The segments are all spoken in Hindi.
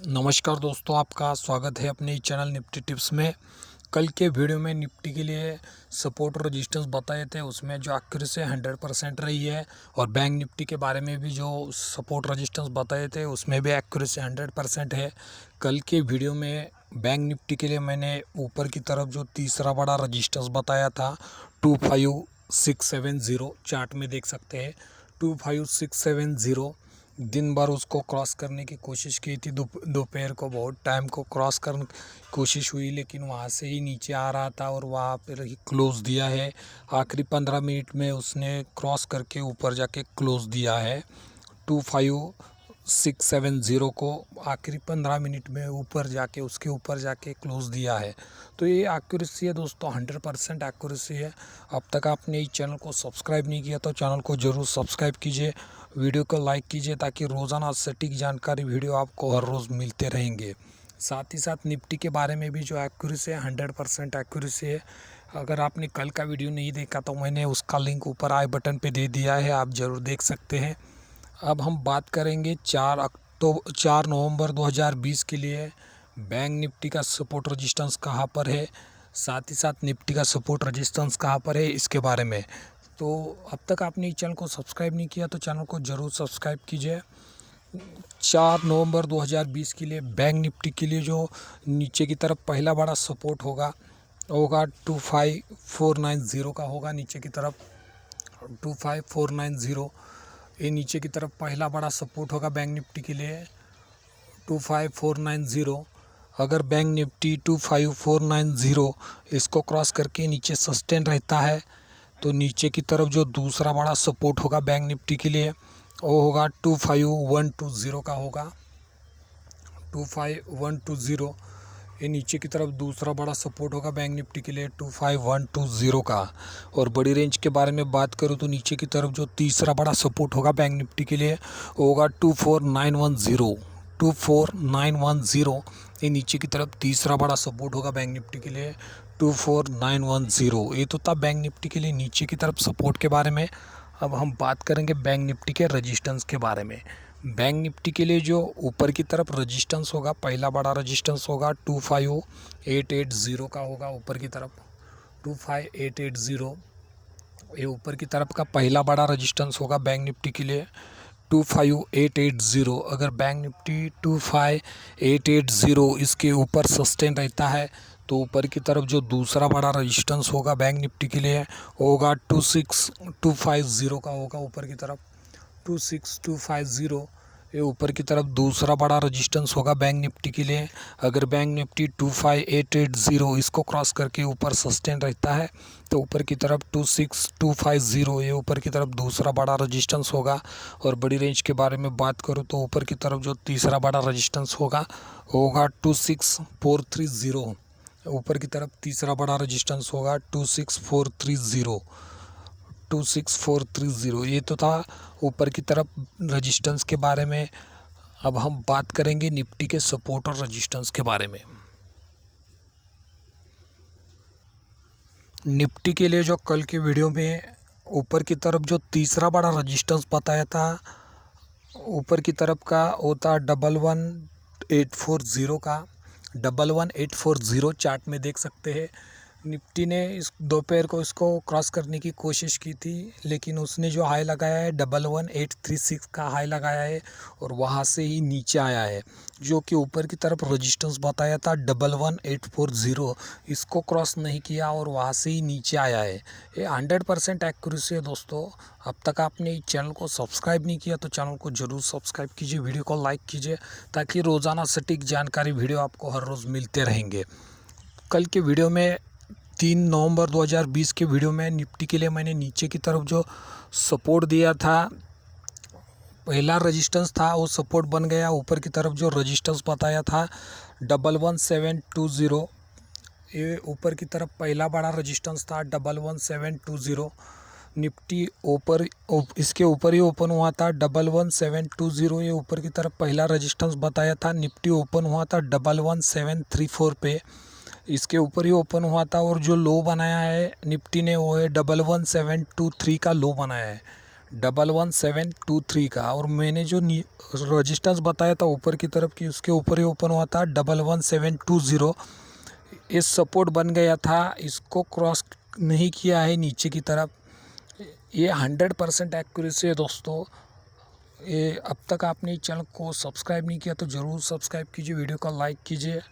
नमस्कार दोस्तों, आपका स्वागत है अपने चैनल निफ्टी टिप्स में। कल के वीडियो में निफ्टी के लिए सपोर्ट और रेजिस्टेंस बताए थे, उसमें जो एक्यूरेसी 100% रही है। और बैंक निफ्टी के बारे में भी जो सपोर्ट रेजिस्टेंस बताए थे उसमें भी एक्यूरेसी 100% है। कल के वीडियो में बैंक निफ्टी के लिए मैंने ऊपर की तरफ जो तीसरा बड़ा रेजिस्टेंस बताया था 25670, चार्ट में देख सकते हैं 25670। दिन भर उसको क्रॉस करने की कोशिश की थी, दोपहर को बहुत टाइम को क्रॉस करने की कोशिश हुई, लेकिन वहाँ से ही नीचे आ रहा था और वहाँ पर ही क्लोज़ दिया है। आखिरी 15 मिनट में उसने क्रॉस करके ऊपर जाके क्लोज़ दिया है 25670 को। आखिरी 15 मिनट में ऊपर जाके उसके ऊपर जाके क्लोज़ दिया है। तो ये एक्यूरेसी है दोस्तों, 100% एक्यूरेसी है। अब तक आपने इस चैनल को सब्सक्राइब नहीं किया तो चैनल को ज़रूर सब्सक्राइब कीजिए, वीडियो को लाइक कीजिए, ताकि रोज़ाना सटीक जानकारी वीडियो आपको हर रोज़ मिलते रहेंगे। साथ ही साथ निफ्टी के बारे में भी जो एक्यूरेसी है 100% एक्यूरेसी है। अगर आपने कल का वीडियो नहीं देखा तो मैंने उसका लिंक ऊपर आई बटन पे दे दिया है, आप ज़रूर देख सकते हैं। अब हम बात करेंगे 4 नवंबर 2020 के लिए बैंक निफ्टी का सपोर्ट रेजिस्टेंस कहाँ पर है, साथ ही साथ निफ्टी का सपोर्ट रेजिस्टेंस कहाँ पर है, इसके बारे में। तो अब तक आपने इस चैनल को सब्सक्राइब नहीं किया तो चैनल को ज़रूर सब्सक्राइब कीजिए। 4 नवंबर 2020 के लिए बैंक निफ्टी के लिए जो नीचे की तरफ पहला बड़ा सपोर्ट होगा 25490 का होगा। नीचे की तरफ 25490, ये नीचे की तरफ पहला बड़ा सपोर्ट होगा बैंक निफ्टी के लिए 25490। अगर बैंक निफ्टी 25490 इसको क्रॉस करके नीचे सस्टेन रहता है तो नीचे की तरफ जो दूसरा बड़ा सपोर्ट होगा बैंक निफ्टी के लिए वो होगा 25120 का होगा। 25120, ये नीचे की तरफ दूसरा बड़ा सपोर्ट होगा बैंक निफ्टी के लिए 25120 का। और बड़ी रेंज के बारे में बात करूँ तो नीचे की तरफ जो तीसरा बड़ा सपोर्ट होगा बैंक निफ्टी के लिए वो होगा 24910। 24910, ये नीचे की तरफ तीसरा बड़ा सपोर्ट होगा बैंक निफ्टी के लिए 24910। ये तो था बैंक निफ्टी के लिए नीचे की तरफ सपोर्ट के बारे में। अब हम बात करेंगे बैंक निफ्टी के रेजिस्टेंस के बारे में। बैंक निफ्टी के लिए जो ऊपर की तरफ रेजिस्टेंस होगा, पहला बड़ा रेजिस्टेंस होगा 25880 का होगा। ऊपर की तरफ 25880, ये ऊपर की तरफ का पहला बड़ा रेजिस्टेंस होगा बैंक निफ्टी के लिए 25880। अगर बैंक निफ्टी 25880 इसके ऊपर सस्टेन रहता है तो ऊपर की तरफ जो दूसरा बड़ा रेजिस्टेंस होगा बैंक निफ्टी के लिए होगा 26250 का होगा। ऊपर की तरफ 26250, ये ऊपर की तरफ दूसरा बड़ा रेजिस्टेंस होगा बैंक निफ्टी के लिए। अगर बैंक निफ्टी 25880 इसको क्रॉस करके ऊपर सस्टेन रहता है तो ऊपर की तरफ 26250, ये ऊपर की तरफ दूसरा बड़ा रेजिस्टेंस होगा। और बड़ी रेंज के बारे में बात करूँ तो ऊपर की तरफ जो तीसरा बड़ा रेजिस्टेंस होगा होगा 26430। ऊपर की तरफ तीसरा बड़ा रेजिस्टेंस होगा 26430। 26430, ये तो था ऊपर की तरफ रेजिस्टेंस के बारे में। अब हम बात करेंगे निफ्टी के सपोर्ट और रेजिस्टेंस के बारे में। निफ्टी के लिए जो कल के वीडियो में ऊपर की तरफ जो तीसरा बड़ा रेजिस्टेंस बताया था ऊपर की तरफ का होता 11840 का। 11840 चार्ट में देख सकते हैं। निफ्टी ने इस दोपहर को इसको क्रॉस करने की कोशिश की थी, लेकिन उसने जो हाई लगाया है 11836 का हाई लगाया है और वहाँ से ही नीचे आया है, जो कि ऊपर की तरफ रेजिस्टेंस बताया था 11840, इसको क्रॉस नहीं किया और वहाँ से ही नीचे आया है। ये 100% एक्यूरेसी है दोस्तों। अब तक आपने इस चैनल को सब्सक्राइब नहीं किया तो चैनल को ज़रूर सब्सक्राइब कीजिए, वीडियो को लाइक कीजिए, ताकि रोज़ाना सटीक जानकारी वीडियो आपको हर रोज़ मिलते रहेंगे। कल के वीडियो में 3 नवंबर 2020 के वीडियो में निफ्टी के लिए मैंने नीचे की तरफ जो सपोर्ट दिया था, पहला रेजिस्टेंस था वो सपोर्ट बन गया। ऊपर की तरफ जो रेजिस्टेंस बताया था 11720, ये ऊपर की तरफ पहला बड़ा रेजिस्टेंस था 11720। निफ्टी ऊपर इसके ऊपर ही ओपन हुआ था 11720, ये ऊपर की तरफ पहला रेजिस्टेंस बताया था। निफ्टी ओपन हुआ था 11734 पे, इसके ऊपर ही ओपन हुआ था। और जो लो बनाया है निफ्टी ने वो है 11723 का लो बनाया है। 11723 का, और मैंने जो रजिस्टेंस बताया था ऊपर की तरफ की उसके ऊपर ही ओपन हुआ था 11720। इस सपोर्ट बन गया था, इसको क्रॉस नहीं किया है नीचे की तरफ। ये 100% एक्यूरेसी है दोस्तों। ये अब तक आपने इस चैनल को सब्सक्राइब नहीं किया तो ज़रूर सब्सक्राइब कीजिए, वीडियो को लाइक कीजिए।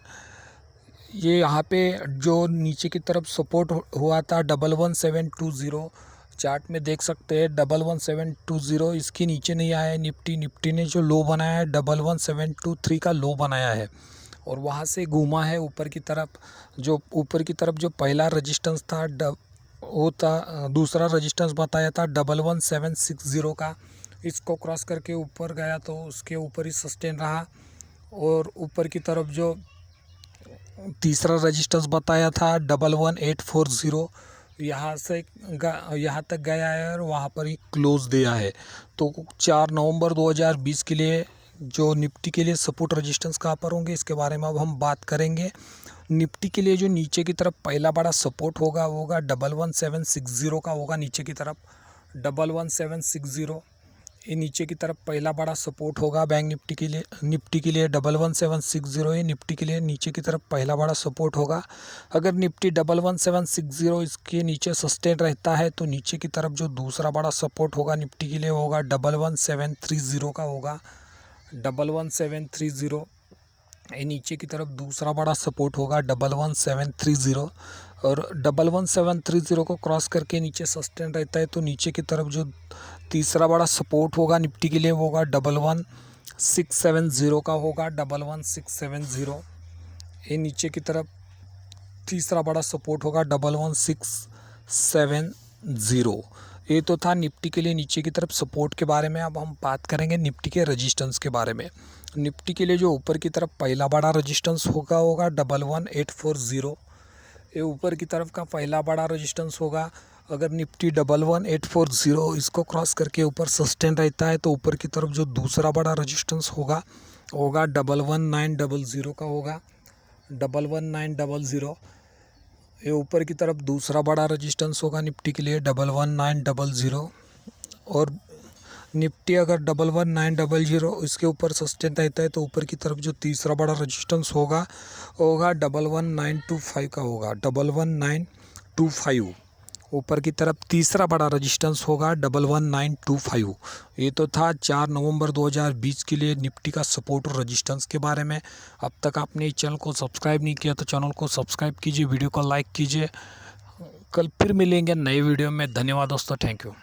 ये यहाँ पे जो नीचे की तरफ सपोर्ट हुआ था 11720, चार्ट में देख सकते हैं 11720, इसके नीचे नहीं आया है निफ्टी ने जो लो बनाया है 11723 का लो बनाया है, और वहाँ से घूमा है ऊपर की तरफ। जो ऊपर की तरफ जो पहला रजिस्टेंस था वो था, दूसरा रजिस्टेंस बताया था 11760 का, इसको क्रॉस करके ऊपर गया तो उसके ऊपर ही सस्टेन रहा। और ऊपर की तरफ जो तीसरा रजिस्टेंस बताया था 11840, यहाँ तक गया है और वहाँ पर ही क्लोज दिया है। तो 4 नवंबर 2020 के लिए जो निफ्टी के लिए सपोर्ट रजिस्टेंस कहाँ पर होंगे इसके बारे में अब हम बात करेंगे। निफ्टी के लिए जो नीचे की तरफ पहला बड़ा सपोर्ट होगा वो होगा 11760 का होगा, नीचे की तरफ 11760, ये नीचे की तरफ पहला बड़ा सपोर्ट होगा बैंक निफ्टी के लिए 11760, ये निफ्टी के लिए नीचे की तरफ पहला बड़ा सपोर्ट होगा। अगर निफ्टी 11760 इसके नीचे सस्टेन रहता है तो नीचे की तरफ जो दूसरा बड़ा सपोर्ट होगा निफ्टी के लिए होगा 11730 का होगा, 11730, ये नीचे की तरफ दूसरा बड़ा सपोर्ट होगा 11730, और 11730 को क्रॉस करके नीचे सस्टेन रहता है तो नीचे की तरफ जो तीसरा बड़ा सपोर्ट होगा निफ्टी के लिए वो होगा 11670 का होगा, 11670, ये नीचे की तरफ तीसरा बड़ा सपोर्ट होगा 11670। ये तो था निफ्टी के लिए नीचे की तरफ सपोर्ट के बारे में। अब हम बात करेंगे निफ्टी के रजिस्टेंस के बारे में। निफ्टी के लिए जो ऊपर की तरफ पहला बड़ा रजिस्टेंस होगा 11840, ये ऊपर की तरफ का पहला बड़ा रजिस्टेंस होगा। अगर निफ्टी 11840 इसको क्रॉस करके ऊपर सस्टेन रहता है तो ऊपर की तरफ जो दूसरा बड़ा रजिस्टेंस होगा 11900 का होगा, 11900, ये ऊपर की तरफ दूसरा बड़ा रजिस्टेंस होगा निफ्टी के लिए 11900। और निफ्टी अगर 11900 इसके ऊपर सस्टेन रहता है तो ऊपर की तरफ जो तीसरा बड़ा रजिस्टेंस होगा 11925 का होगा, 11925, ऊपर की तरफ तीसरा बड़ा रजिस्टेंस होगा 11925। ये तो था 4 नवंबर 2020 के लिए निफ्टी का सपोर्ट और रजिस्टेंस के बारे में। अब तक आपने इस चैनल को सब्सक्राइब नहीं किया तो चैनल को सब्सक्राइब कीजिए, वीडियो को लाइक कीजिए। कल फिर मिलेंगे नए वीडियो में। धन्यवाद दोस्तों, थैंक यू।